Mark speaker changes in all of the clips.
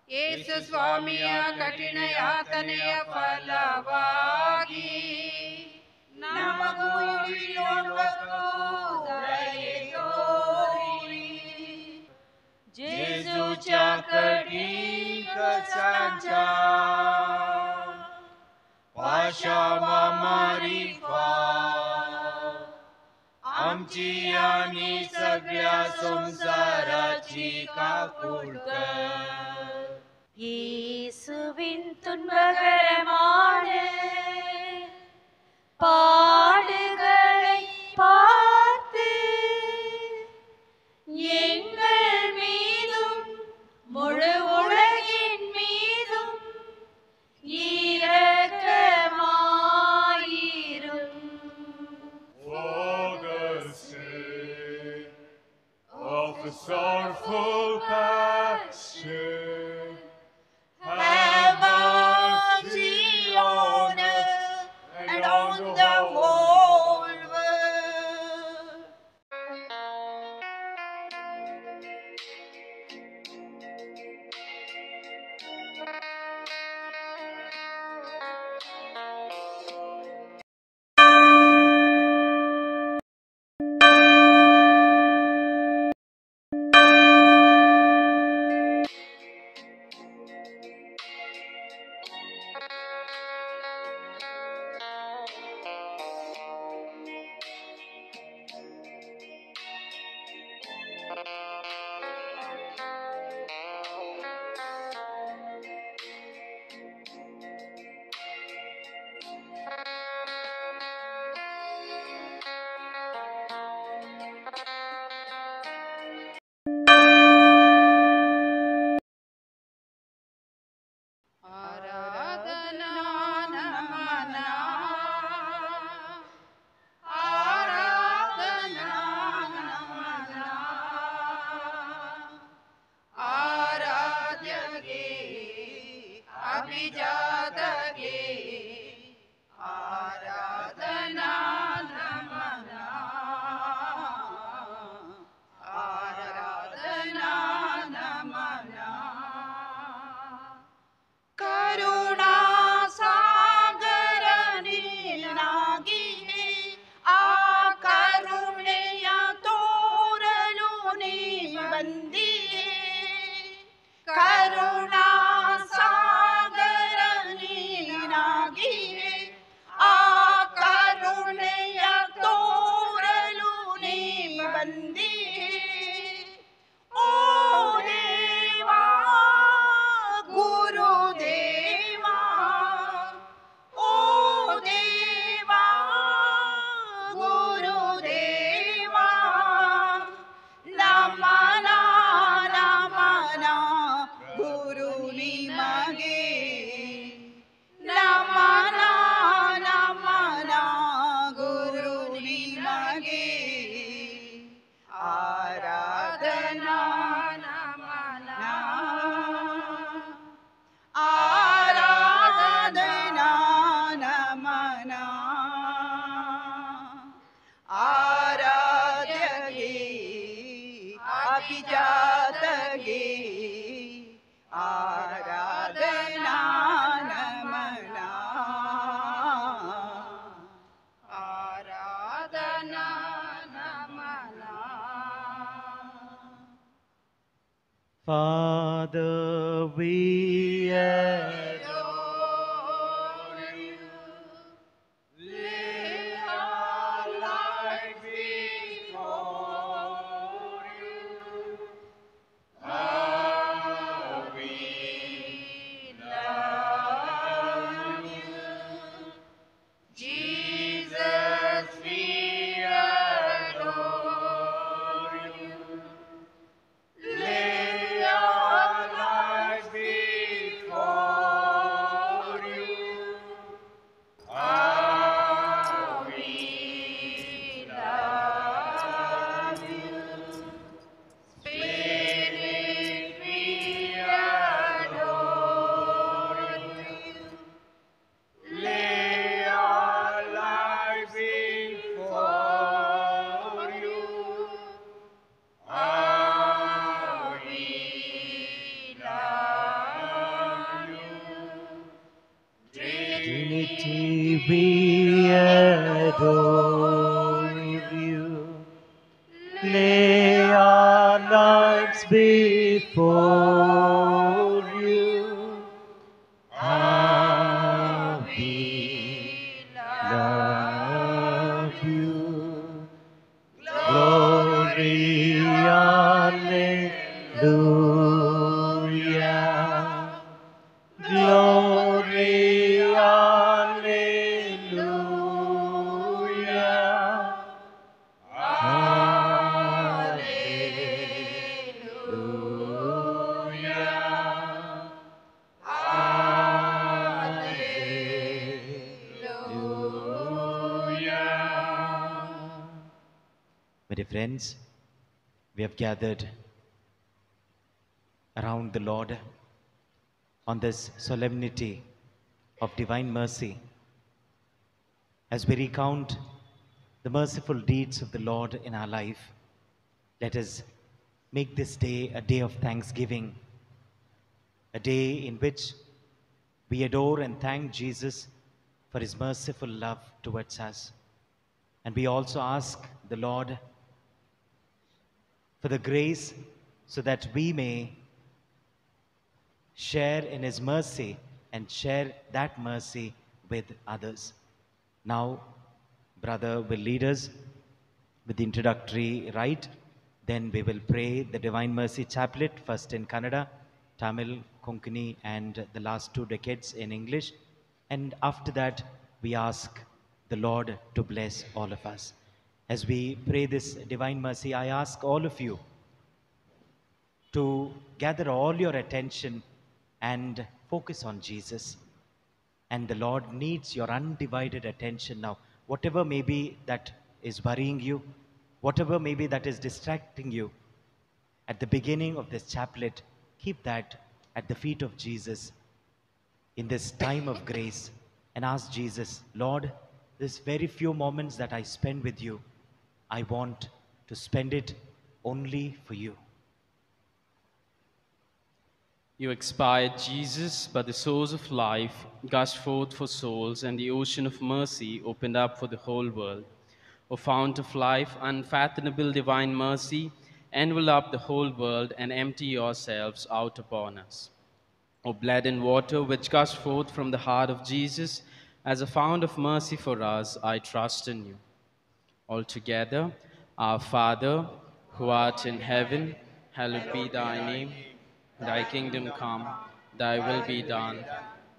Speaker 1: ಯೇಸು ಸ್ವಾಮಿಯ ಕಠಿಣ ಯಾತನೆಯ ಫಲವಾಗಿ ನಮಗೂ ಇಡೀ ಲೋಕಕ್ಕೂ ದಯೆ ತೋರಿ.
Speaker 2: Jesuच्या कटिकसांच्या पाशावा मारिफा आमची आणि सगळ्या संसाराची काकूळ कर.
Speaker 3: இயேசுவின் துன்பகரமான பாடுகளை பார்த்து எங்கள் மீதும் முழு உலகின் மீதும் இரக்கமாயிரும்.
Speaker 2: Augustine of the sorrowful passion,
Speaker 1: have mercy on us and on the whole world. ಆರಾಧನಾ ನಮನ ಆರಾಧನಾ ನಮನ ಆರಾಧ್ಯಗೆ ಅಭಿಜಾತಗೆ ಆರಾಧನಾ ನಮನ ಆರಾಧನಾ ನಮನ ಕರುಣಾ ಸಾಗರ ನೀನಾಗಿಯೇ ಆ ಕರುಣೆಯ ತೋರಲು ನೀ ಬಂದಿಯೇ. ಕರುಣಾ ಸಾಗರ ನೀನಾಗಿಯೇ ಆ ಕರುಣೆಯ ತೋರಲು ನೀ ಬಂದಿಯೇ. ಓ ದೇವಾ ಗುರುದೇವಾ, ಓ ದೇವಾ ಗುರುದೇವಾ, ನಮನ ನಮನ ಗುರು ನಿಮಗೆ, ನಮನ ನಮನ ಗುರು ನಿಮಗೆ. ಆರಾಧನಾ ನಮನ ಆರಾಧನಾ ನಮನ ಆರಾಧ್ಯಗೆ ಅಭಿಜಾತಗೆ ಆರಾಧನಾ ನಮನ ಆರಾಧನಾ ನಮನ.
Speaker 4: Father, we
Speaker 1: adore you. Lay our life before you. How we love you. Jesus, we adore you. Lay our lives before
Speaker 4: Almighty, we adore you. Lay our lives before you. How we love you. Glory, hallelujah. Glory, hallelujah. Hallelujah. Hallelujah. My dear friends, we have gathered around the Lord on this solemnity of divine mercy as we recount the merciful deeds of the Lord in our life. Let us make this day a day of thanksgiving, a day in which we adore and thank Jesus for his merciful love towards us. And we also ask the Lord for the grace so that we may share in his mercy and share that mercy with others. Now, brother will lead us with the introductory rite. Then we will pray the Divine Mercy Chaplet, first in Kannada, Tamil, Konkani, and the last 2 decades in English. And after that, we ask the Lord to bless all of us. As we pray this Divine Mercy, I ask all of you to gather all your attention and focus on Jesus. And the Lord needs your undivided attention now. Whatever may be that is worrying you, whatever may be that is distracting you, at the beginning of this chaplet, keep that at the feet of Jesus in this time of grace and ask Jesus, Lord, this very few moments that I spend with you, I want to spend it only for you.
Speaker 5: You expired, Jesus, but the source of life gushed forth for souls, and the ocean of mercy opened up for the whole world. O fount of life, unfathomable divine mercy, envelop the whole world and empty yourselves out upon us. O blood and water which gushed forth from the heart of Jesus, as a fount of mercy for us, I trust in you. Altogether, our Father, who art in heaven, hallowed be thy name. Thy kingdom come, thy will be done,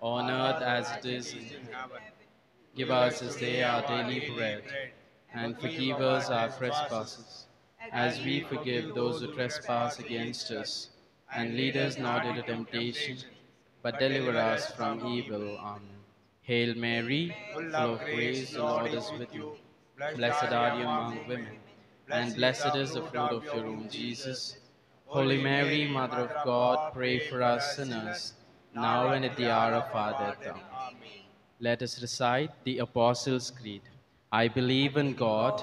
Speaker 5: on earth as it is in heaven. Give us this day our daily bread, and forgive us our trespasses, as we forgive those who trespass against us. And lead us not into temptation, but deliver us from evil. Amen. Hail Mary, full of grace, the Lord is with you. Blessed are you among women, and blessed is the fruit of your womb, Jesus. Holy Mary, Mother of God, pray for us sinners, now and at the hour of our death. Amen. Let us recite the Apostles' Creed. I believe in God,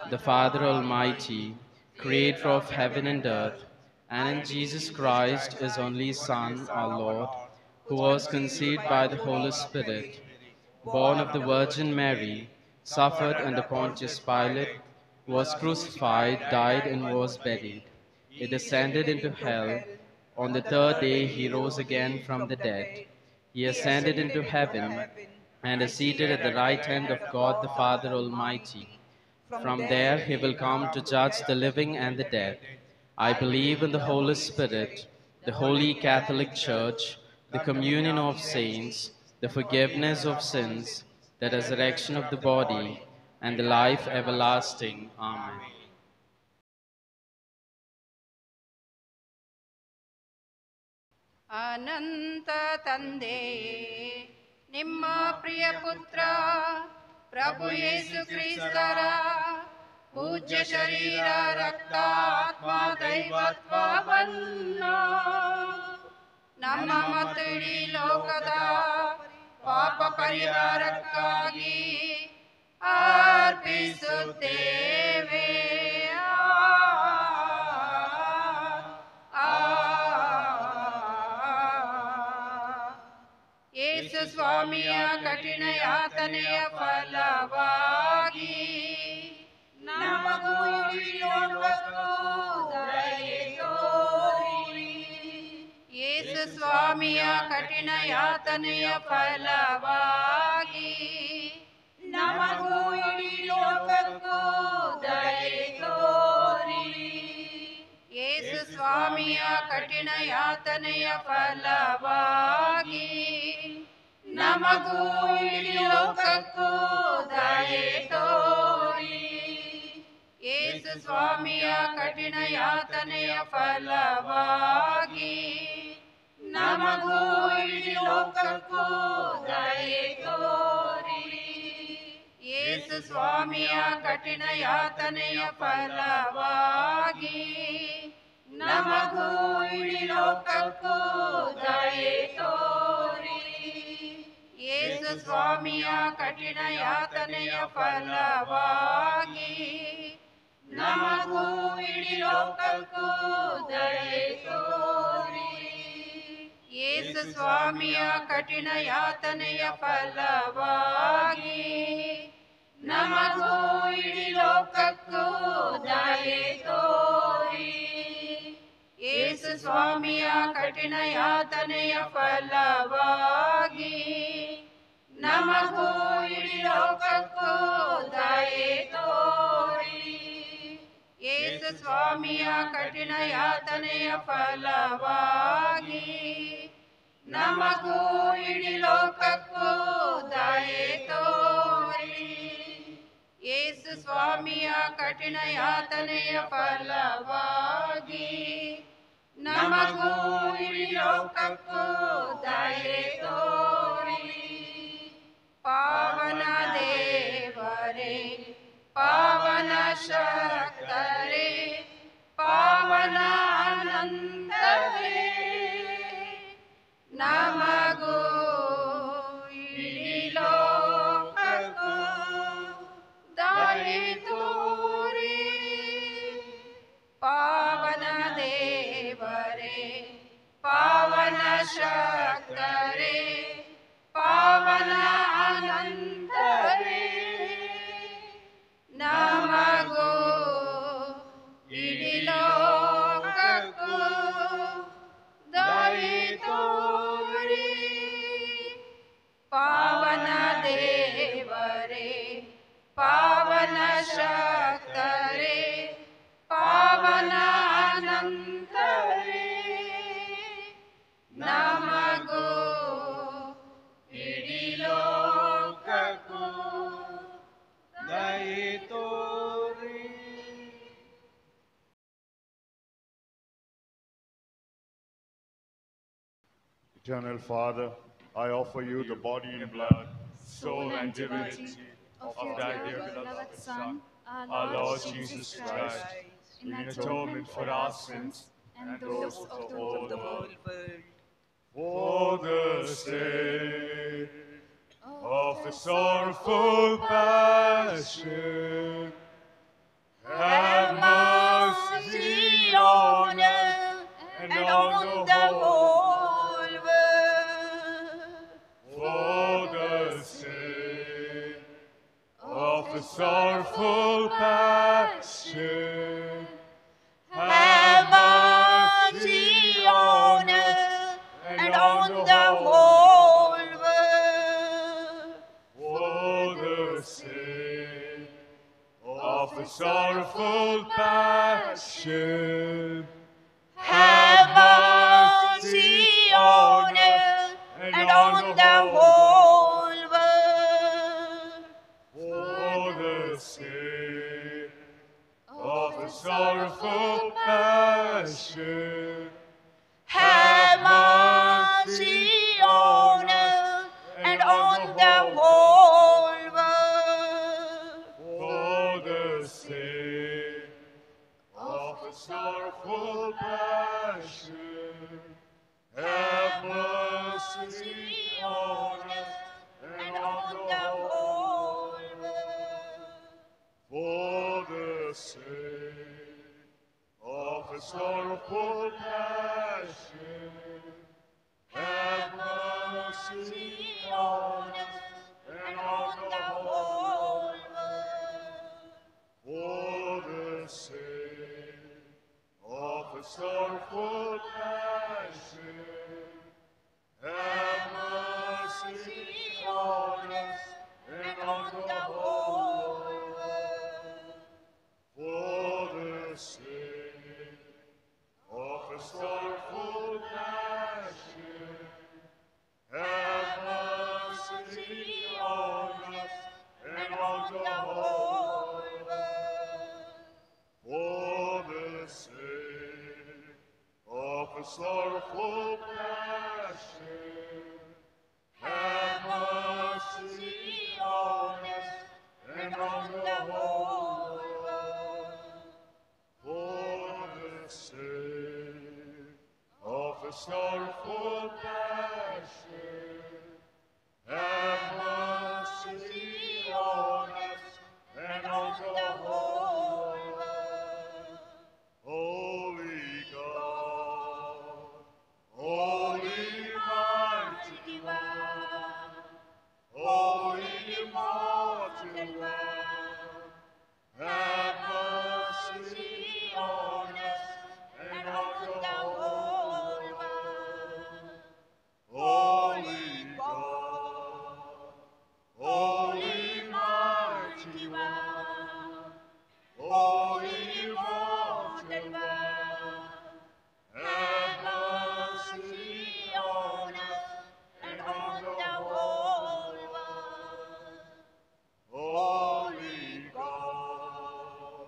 Speaker 5: the Father Almighty, creator of heaven and earth, and in Jesus Christ, his only Son, our Lord, who was conceived by the Holy Spirit, born of the Virgin Mary, suffered under Pontius Pilate, was crucified, died, and was buried. He descended into hell. On the third day he rose again from the dead. He ascended into heaven and is seated at the right hand of God the Father Almighty. From there he will come to judge the living and the dead. I believe in the Holy Spirit, the Holy Catholic Church, the communion of saints, the forgiveness of sins, the resurrection of the body, and the life everlasting. Amen.
Speaker 6: ಅನಂತ ತಂದೆ ನಿಮ್ಮ ಪ್ರಿಯ ಪುತ್ರ ಪ್ರಭು ಯೇಸು ಕ್ರಿಸ್ತರ ಪೂಜ್ಯ ಶರೀರ ರಕ್ತಾತ್ಮ ದೈವತ್ವವನ್ನು ನಮ್ಮ ಮತ್ತು ಇಡೀ ಲೋಕದ ಪಾಪ ಪರಿಹಾರಕ್ಕಾಗಿ ಅರ್ಪಿಸುತ್ತೇವೆ. ಯೇಸು ಸ್ವಾಮಿಯ ಕಠಿಣ ಯಾತನೆಯ ಫಲವಾಗಿ ನಮಗೂ ಇಡೀ ಲೋಕಕ್ಕೂ ದಯೆ ತೋರಿ. ಯೇಸು ಸ್ವಾಮಿಯ ಕಠಿಣ ಯಾತನೆಯ ಫಲವಾಗಿ ನಮಗೂ ಇಡೀ ಲೋಕಕ್ಕೂ ದಯೆ ತೋರಿ. ಯೇಸು ಸ್ವಾಮಿಯ ಕಠಿಣ ಯಾತನೆಯ ಫಲವಾಗಿ ನಮಗೂ ಇಡೀ ಲೋಕಕ್ಕೂ ದಯೆ ತೋರಿ. ಯೇಸು ಸ್ವಾಮಿಯ ಕಠಿಣ ಯಾತನೆಯ ಫಲವಾಗಿ ನಮಗೂ ಇಡೀ ಲೋಕಕ್ಕೂ ದಯೆ ತೋರಿ. ಯೇಸು ಸ್ವಾಮಿಯ ಕಠಿಣ ಯಾತನೆಯ ಫಲವಾಗಿ ನಮಗೂ ಇಡೀ ಲೋಕಕ್ಕೂ ದಯೆ ತೋರಿ. ಯೇಸು ಸ್ವಾಮಿಯ ಕಠಿಣ ಯಾತನೆಯ ಫಲವಾಗಿ ನಮಗೂ ಇಡೀ ಲೋಕಕ್ಕೂ ದಯೆ ತೋರಿ. ಯೇಸು ಸ್ವಾಮಿಯ ಕಠಿಣ ಯಾತನೆಯ ಫಲವಾಗಿ ನಮಗೂ ಇಡೀ ಲೋಕಕ್ಕೂ ದಯೆ ತೋರಿ. ಯೇಸು ಸ್ವಾಮಿಯ ಕಠಿಣ ಯಾತನೆಯ ಫಲವಾಗಿ ನಮಗೂ ಇಡೀ ಲೋಕಕ್ಕೂ ದಯೆ ತೋರಿ. ಯೇಸು ಸ್ವಾಮಿಯ ಕಠಿಣ ಯಾತನೆಯ ಫಲವಾಗಿ ನಮಗೂ ಇಡೀ ಲೋಕಕ್ಕೂ ದಯೆ ತೋರಿ. ಯೇಸು ಸ್ವಾಮಿಯ ಕಠಿಣ ಯಾತನೆಯ ಫಲವಾಗಿ ನಮಗೂ ಇಡೀ ಲೋಕಕ್ಕೂ ದಯೆ ತೋರಿ. ಪಾವನ ದೇವರೇ, ಪಾವನ ಶಕ್ತರೇ, ಪಾವನ ಅನಂತರೇ, ನಮಗೂ ಇಡೀ ಲೋಕಕ್ಕೂ ದಯೆ ತೋರಿ. ಪಾವನ ದೇವರೇ, ಪಾವನ ಶಕ್ತರೇ, ಪಾವನ ಅನಂತರೇ, ನಮಗೂ ಇಡೀ ಲೋಕಕ್ಕೂ ದಯೆ ತೋರಿ. ಪಾವನ ದೇವರೇ, ಪಾವನ ಶಕ್ತರೇ, ಪಾವನ ಅನಂತರೇ, ನಮಗೂ ಇಡೀ ಲೋಕಕ್ಕೂ ದಯೆ ತೋರಿ.
Speaker 2: Eternal Father, I offer you the body and blood, soul and divinity of thy dear beloved Son, our Lord Jesus Christ, in atonement for our sins and those of the whole world. For the sake of the sorrowful passion, have mercy on us and on the whole world. For the sake of the sorrowful passion, have mercy on us and on the whole world. For the sake of the sorrowful passion, have mercy on us and on the whole world. For the sake of the sorrowful passion, have mercy on us and on the whole world. For the sake of the sorrowful passion, have mercy on us and on the whole world. For the sake of the sorrowful passion, have mercy sorrowful passion, have mercy on us and on the whole world. For the sake of a sorrowful passion, have mercy on us and on the whole world. Holy God, holy mighty one, holy immortal one, have mercy on us and on the whole world. Holy God, holy mighty one, holy immortal one, have mercy on us and on the whole world. Holy God,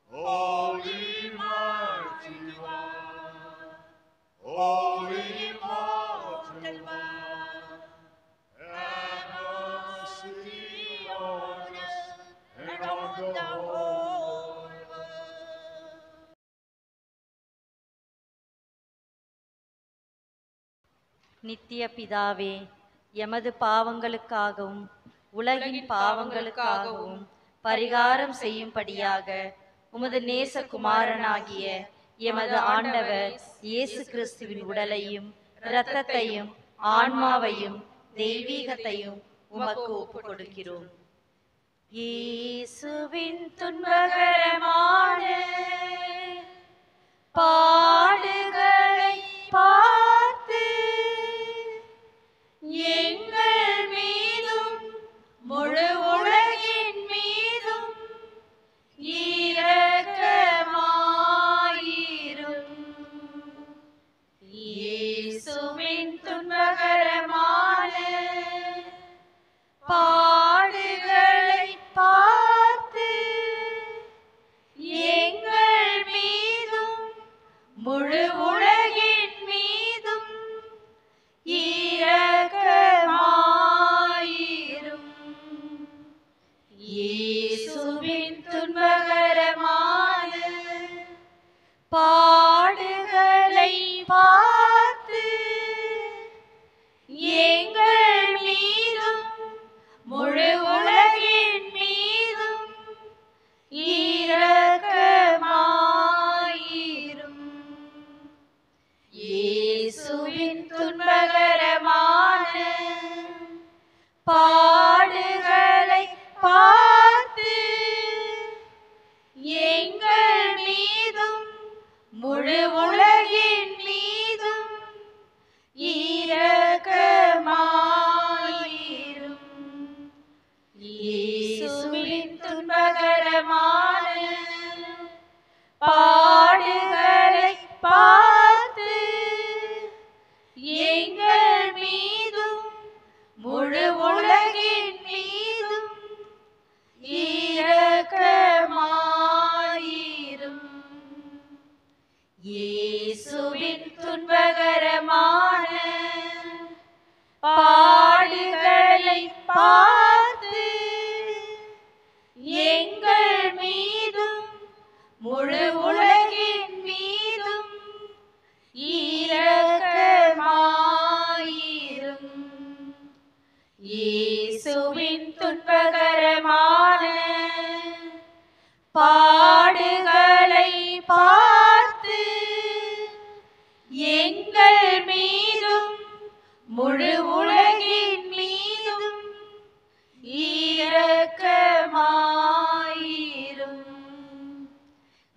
Speaker 2: holy mighty one, holy immortal one, have mercy on us and on the whole world.
Speaker 3: நித்திய பிதாவே, எமது பாவங்களுக்காகவும் உலகின் பாவங்களுக்காகவும் பரிகாரம் செய்யும்படியாக உமது நேசகுமாரனாகிய எமது ஆண்டவர் இயேசு கிறிஸ்துவின் உடலையும் இரத்தத்தையும் ஆன்மாவையும் தெய்வீகத்தையும் உமக்கு ஒப்புக் கொடுக்கிறோம். இயேசுவின் துன்பகரமான பாடுகளை பார்த்து எங்கள் மீதும் முழு உலகின் மீதும் இரக்கமாயிரும். இயேசுவின் துன்பகரமான பாடுகளை பார்த்து எங்கள் மீதும் முழு உலகின் மீதும் இரக்கமாயிரும். இயேசுவின் துன்பகரமான பாடுகளை பார்த்து எங்கள் மீதும் முழு உலகின் மீதும் இரக்கமாயிரும். இயேசுவின் துன்பகரமான பாடுகளை பார்த்து எங்கள் மீதும் முழு உலகின் மீதும் இரக்கமாயிரும். இயேசுவின் துன்பகரமான பாடுகளை பார்த்து எங்கள் மீதும் முழு உலகின் மீதும் இரக்கமாயிரும். இயேசுவின் துன்பகரமான பாடுகளை பார்த்து எங்கள் மீதும் முழு உலகின் மீதும் இரக்கமாயிரும். இயேசுவின் துன்பகரமான பாடுகளை பார்த்து எங்கள் மீதும் முழு உலகின் மீதும் இரக்கமாயிரும்.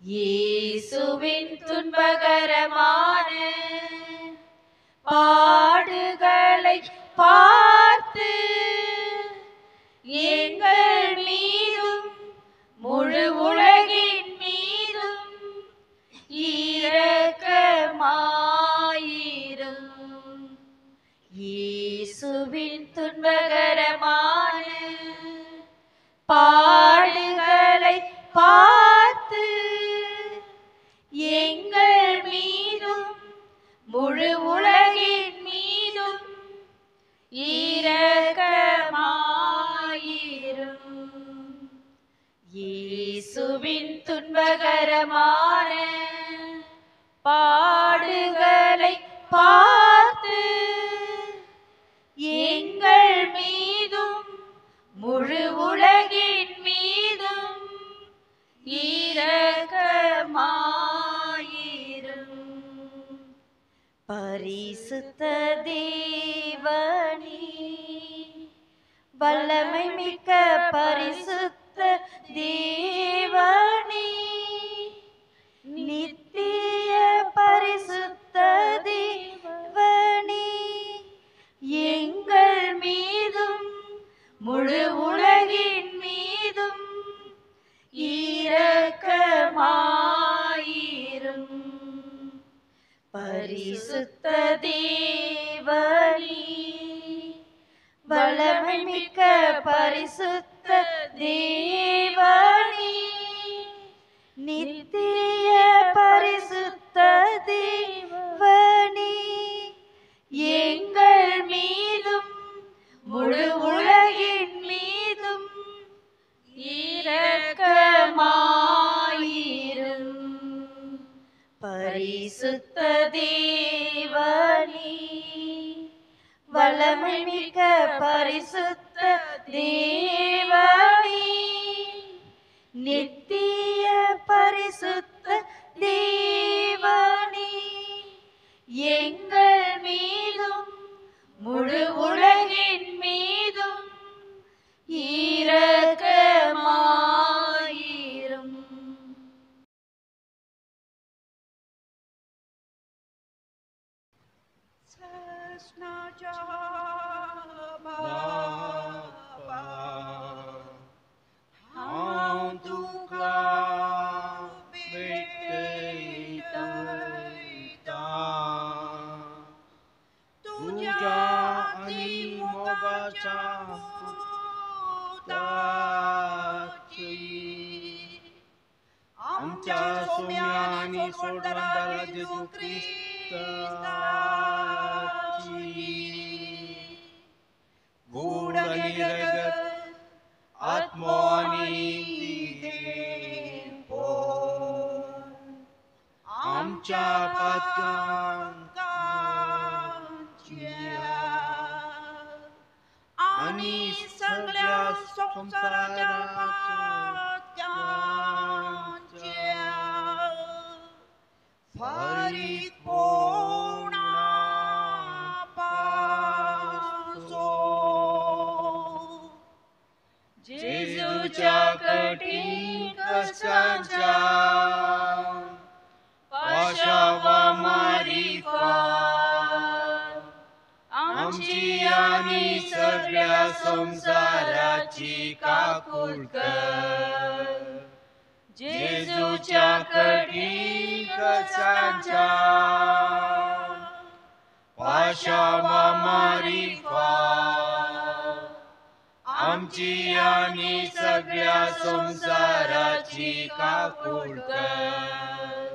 Speaker 3: இயேசுவின் துன்பகரமான பாடுகளை பார்த்து எங்கள் மீதும் முழு உலகின் மீதும் இரக்கமாயிரும். இயேசுவின் துன்பகரமான பாடுகளை பார்த்து எங்கள் மீதும் துன்பகரமான பாடுகளை பார்த்து எங்கள் மீதும் முழு உலகின் மீதும் இரக்கமாயிரும். பரிசுத்த தேவனே, வல்லமை மிக்க பரிசுத்த தேவனே, நித்திய பரிசுத்த தேவனே, எங்கள் மீதும் முழு உலகின் மீதும் இரக்கமாயிரும். பரிசுத்த தேவனே, வல்லமை மிக்க பரிசுத்த தேவனே, நித்திய பரிசுத்த தேவனே, எங்கள் மீதும் முழு உலகின் மீதும் இரக்கமாயிரும். பரிசுத்த தேவனே, வல்லமை மிக்க பரிசுத்த தேவனே, நித்திய பரிசுத்த தேவனே, எங்கள் மீதும் முழு உலகின் மீதும் இரக்கமாயிரும்.
Speaker 6: आमच्या सोम्यानी सोडला जेजू ख्रिस्ताची गूढ निरगत आत्मानी दीपो आमच्या पातकांच्या आणि सगळ्या संसाराच्या फरीत होण्यापासो जेजूच्या कठीण कष्टांच्या पाशावा मारिफत आमची आणि सगळ्या संसाराची काकूळ कर. जेजूच्या कठीण कष्टांच्या पाशावा मारिफत आमची आणि सगळ्या संसाराची काकूळ कर.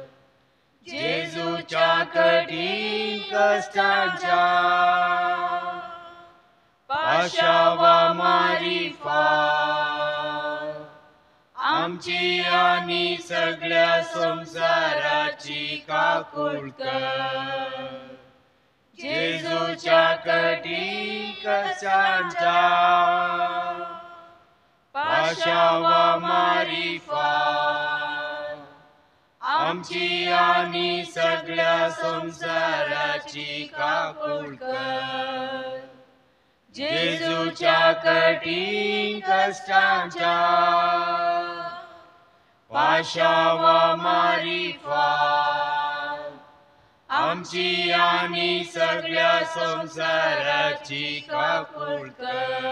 Speaker 6: जेजूच्या कठीण कष्टांच्या पाशावा मारिफत आमची आणि सगळ्या संसाराची काकूळ कर. जेजूच्या कठीण कष्टांच्या पाशावा मारिफत आमची आणि सगळ्या संसाराची काकूळ कर. जेजूच्या कठीण कष्टांच्या पाशावा मारिफत आमची आणि सगळ्या संसाराची काकूळ कर.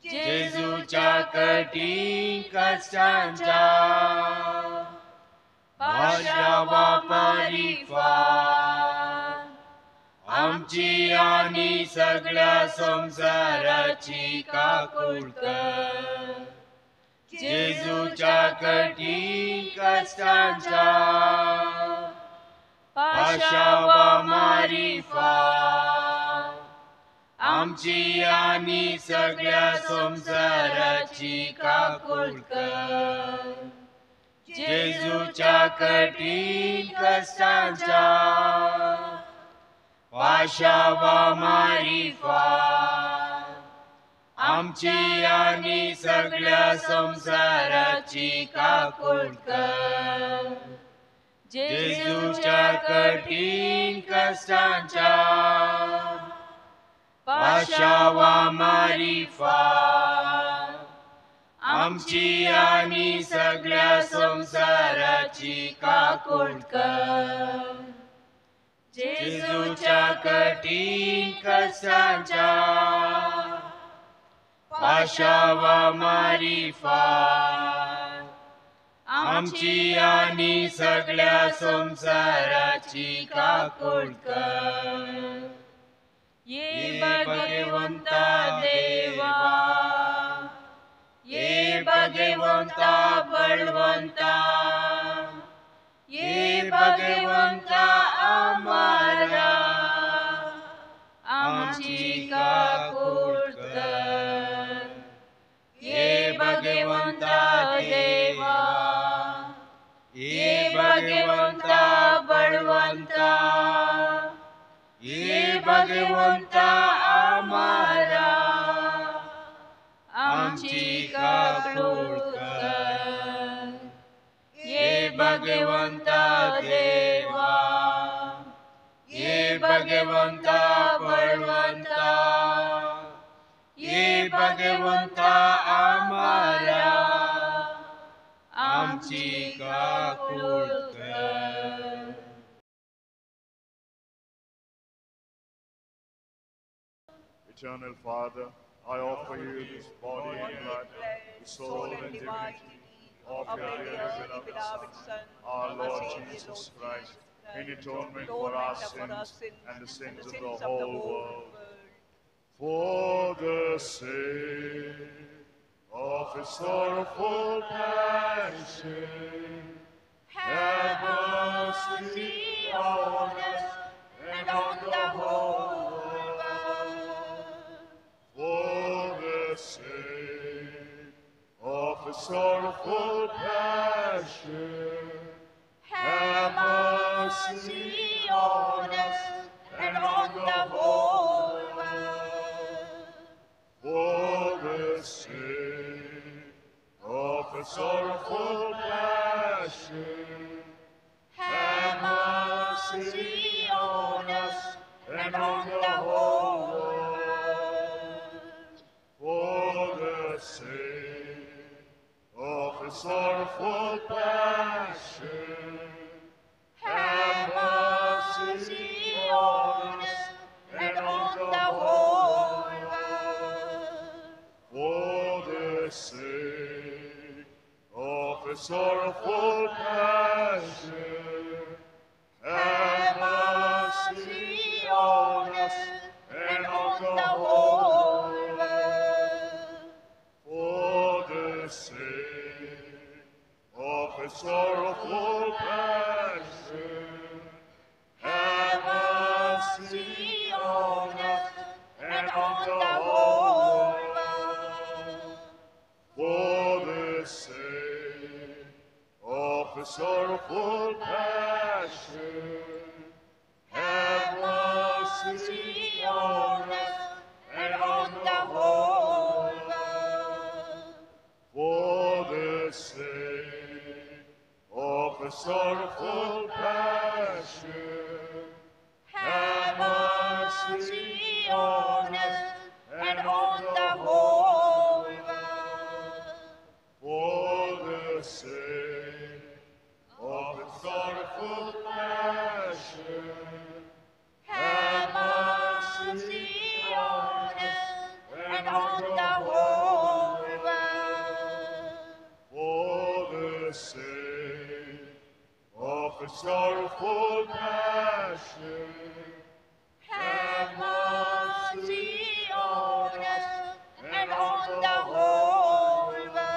Speaker 6: जेजूच्या कठीण कष्टांच्या पाशावा मारिफत आमची आणि सगळ्या संसाराची काकूळ कर. जेजूच्या कठीण कष्टांच्या पाशावा मारिफत आमची आणि सगळ्या संसाराची काकूळ कर. जेजूच्या कठीण कष्टांचा पाशावा मारी फार आमची आणि सगळ्या संसाराची काकूट कर. जेजूच्या कठीण कष्टांचा पाशावा मारी फार आमची आणि सगळ्या संसाराची काकूट कर. जेजूच्या कठीण कष्टांचा पाशावा मारी फार आमची आणि सगळ्या संसाराची काकूट कर. ये भगवंता देवा, ये भगवंता बलवंता, ये भगवंता आम्हाला आमची काकूट कर. ये भगवंता देवा, ये भगवंता बलवंता, ये भगवंता आम्हाला आमची काकूट कर. ये भगवंता देवा, ये भगवंता बलवंता, ये भगवंता आम्हाला आमची काकूट कर.
Speaker 2: Eternal Father, I offer you this body and blood, the soul and divinity of your dearly beloved Son, our Lord Jesus Christ, in atonement for our sins and the sins of the whole world. For the sake of his sorrowful passion, have mercy on us and on the whole world. For the sake of his sorrowful passion, have mercy on us and on the whole world. For the sake of his sorrowful passion, have mercy on us and on the whole world. For the sake of his sorrowful passion, have mercy on us and on the whole world. For the sake of his sorrowful passion, have mercy on us and on the whole world. For the sake of his sorrowful passion, have mercy on us and on the whole world. For the sake of his sorrowful passion, have mercy on us and on the whole world. For the sake of his sorrowful passion, have mercy on us and on the whole world. For the sake of his sorrowful passion, have mercy on us and on the whole world. For the sake of his sorrowful passion, have mercy on us and on the whole world.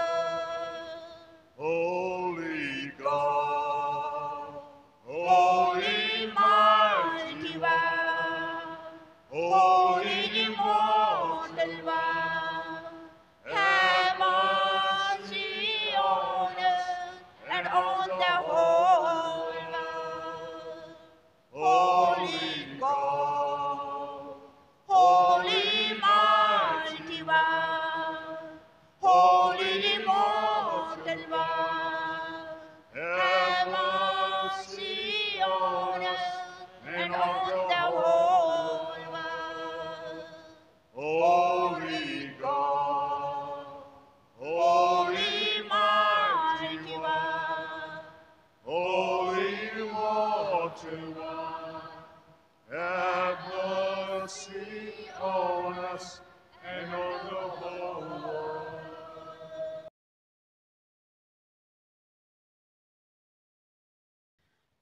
Speaker 2: Holy God, Holy Mighty One, Holy Immortal One, have mercy on us and on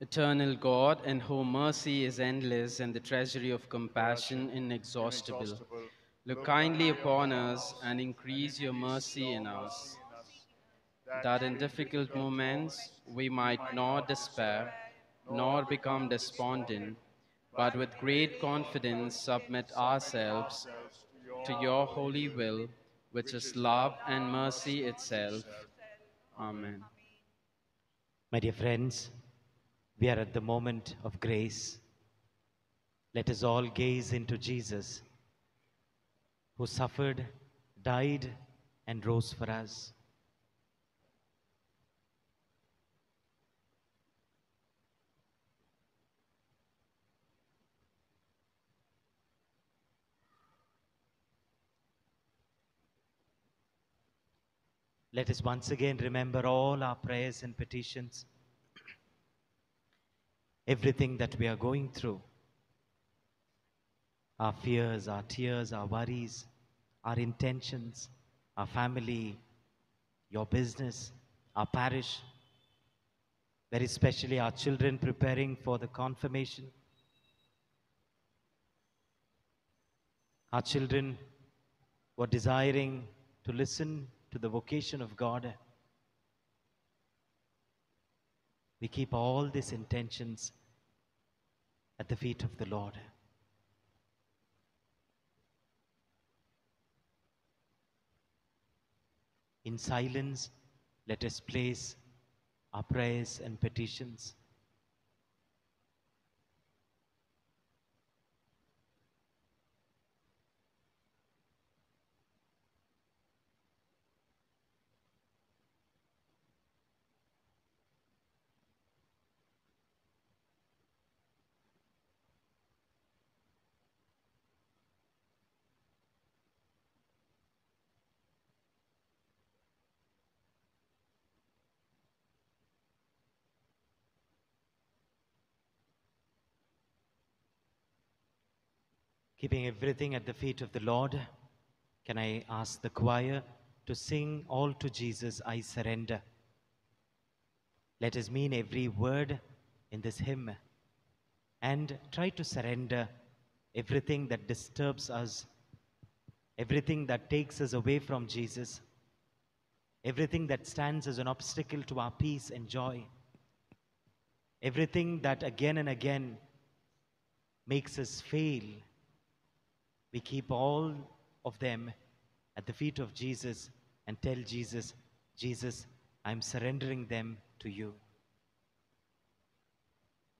Speaker 5: Eternal God, and whose mercy is endless and the treasury of compassion inexhaustible, look kindly upon us and increase your mercy in us, that in difficult moments we might not despair nor become despondent, but with great confidence submit ourselves to your holy will, which is love and mercy itself. Amen.
Speaker 4: My dear friends, we are at the moment of grace. Let us all gaze into Jesus, who suffered, died, and rose for us. Let us once again remember all our prayers and petitions, everything that we are going through, our fears, our tears, our worries, our intentions, our family, your business, our parish, very especially our children preparing for the confirmation, our children who are desiring to listen to the vocation of God. We keep all these intentions at the feet of the Lord. In silence, let us place our prayers and petitions. Keeping everything at the feet of the Lord, can I ask the choir to sing All to Jesus I Surrender? Let us mean every word in this hymn and try to surrender everything that disturbs us, everything that takes us away from Jesus, everything that stands as an obstacle to our peace and joy, everything that again and again makes us fail. We keep all of them at the feet of Jesus and tell Jesus, Jesus, I'm surrendering them to you.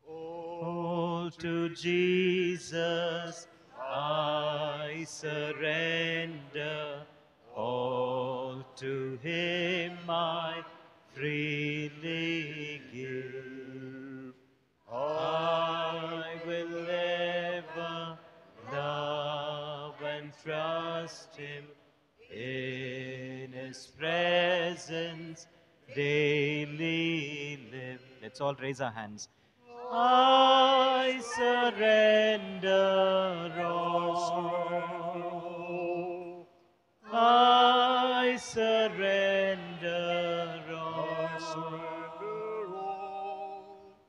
Speaker 4: All to Jesus I surrender, all to him I freely give. I will ever love and trust him, in his presence daily live. Let's all raise our hands. I surrender all. I surrender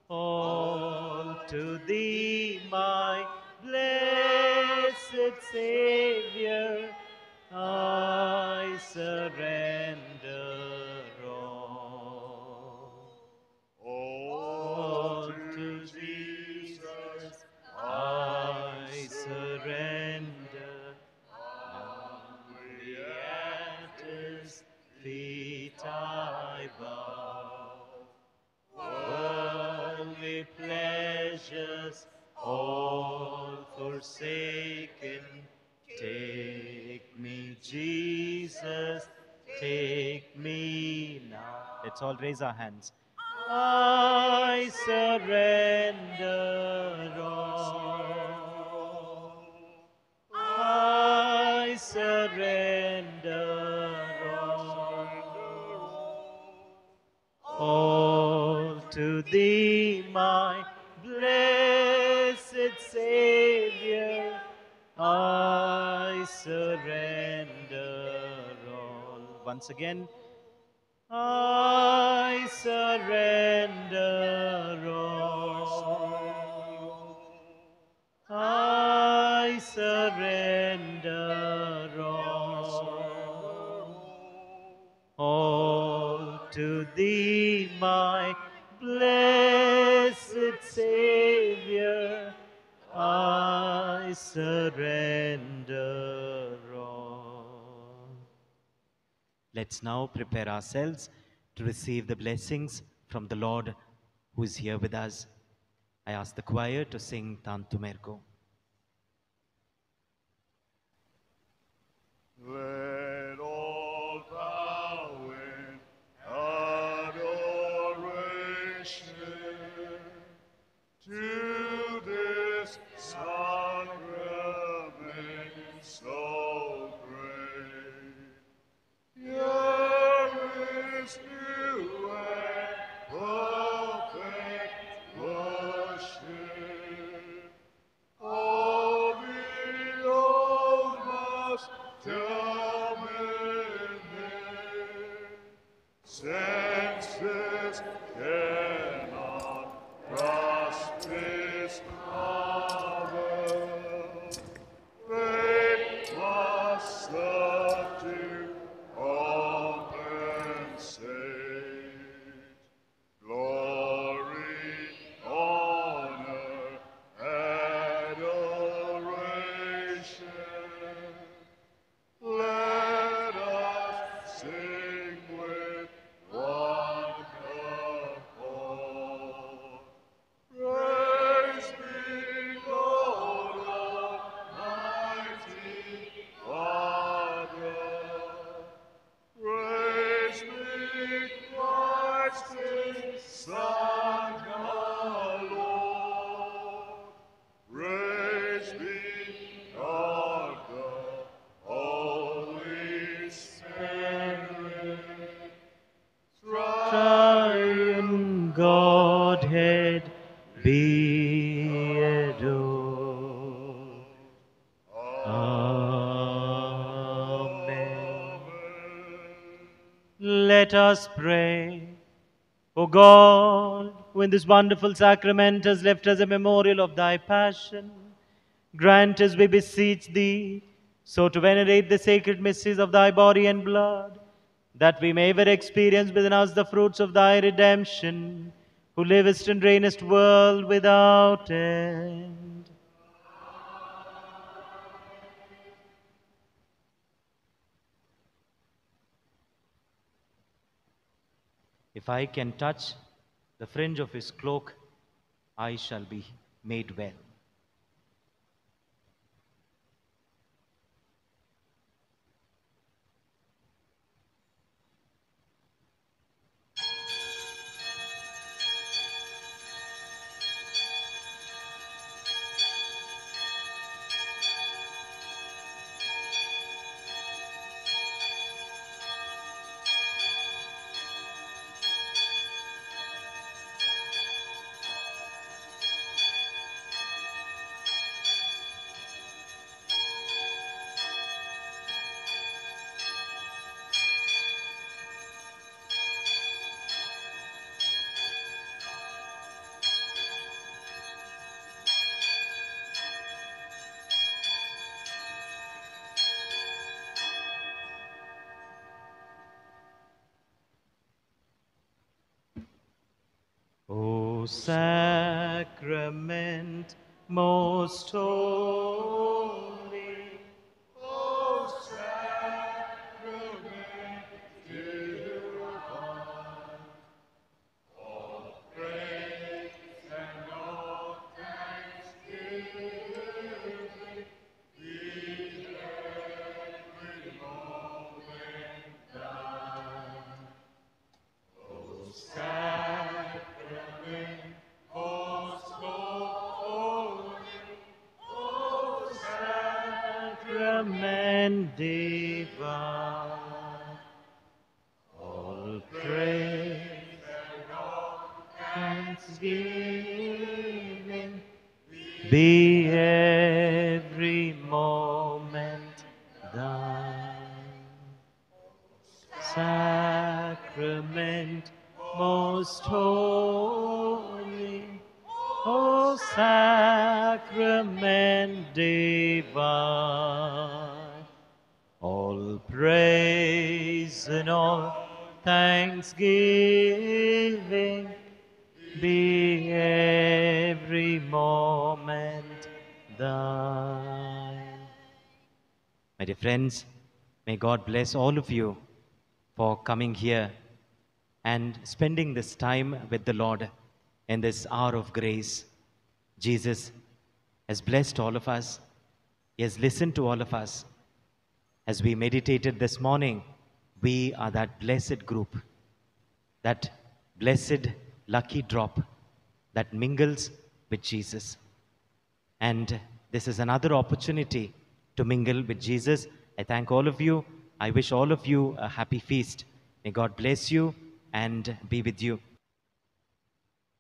Speaker 4: all to thee, my blessed Savior. I surrender all. All to Jesus I surrender. Humbly at his feet I bow. Worldly pleasures all forsaken, take me, Jesus, take me now. Let's all raise our hands. I surrender all. I surrender all to thee, my blessed Savior. I surrender all. Once again, I I surrender all. I surrender all to Thee, my blessed Savior. I surrender all. Let's now prepare ourselves to receive the blessings from the Lord who is here with us. I ask the choir to sing Tantum Ergo.
Speaker 2: Let all bow in adoration to this sacrament so great. Here is new and perfect worship. All the old must terminate. Senses cannot grasp His power. Faith must serve to compensate. Glory, honor, adoration. Let us sing with one accord. Praise be God Almighty Father. Praise be Christ His Son, our Lord. Praise be God the Holy Spirit.
Speaker 4: Triune Godhead be adored. Amen. Let us pray. O God, who in this wonderful sacrament has left us a memorial of Thy passion, grant us, we beseech Thee, so to venerate the sacred mysteries of Thy body and blood, that we may ever experience within us the fruits of Thy redemption, who livest and reignest world without end. If I can touch the fringe of His cloak, I shall be made well. O sacrament most holy,
Speaker 2: O sacrament divine, all praise and all thanksgiving be every moment thine. O sacrament most holy, O
Speaker 4: sacrament divine, all praise
Speaker 2: and all
Speaker 4: thanksgiving be every moment thine. Sacrament most holy, O sacrament divine. All praise and all thanksgiving be every moment thine. My dear friends, may God bless all of you for coming here and spending this time with the Lord in this hour of grace. Jesus has blessed all of us. He has listened to all of us. As we meditated this morning, we are that blessed group, that blessed lucky drop that mingles with Jesus. And this is another opportunity to mingle with Jesus. I thank all of you. I wish all of you a happy feast. May God bless you and be with you.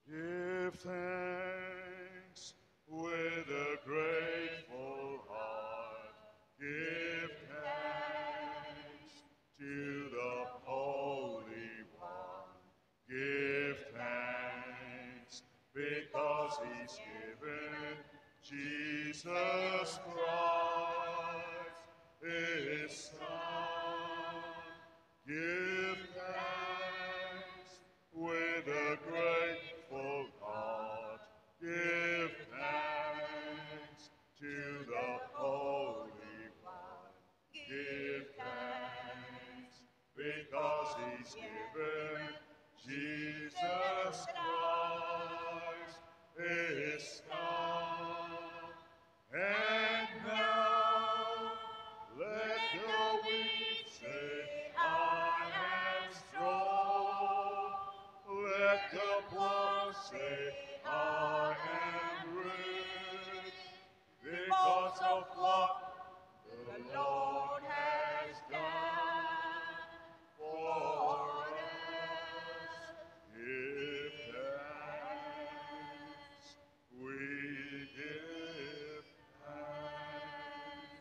Speaker 2: Give thanks with a grateful heart. Give thanks to the Holy One. Give thanks because He's given Jesus Christ, His Son. Give thanks with a grateful heart. Give thanks to the Holy One. Give thanks because He's given Jesus Christ, His Son. And now let the weak say, I am strong. Let the poor say, I am rich, because of what the Lord has done for us. Give thanks, we give thanks.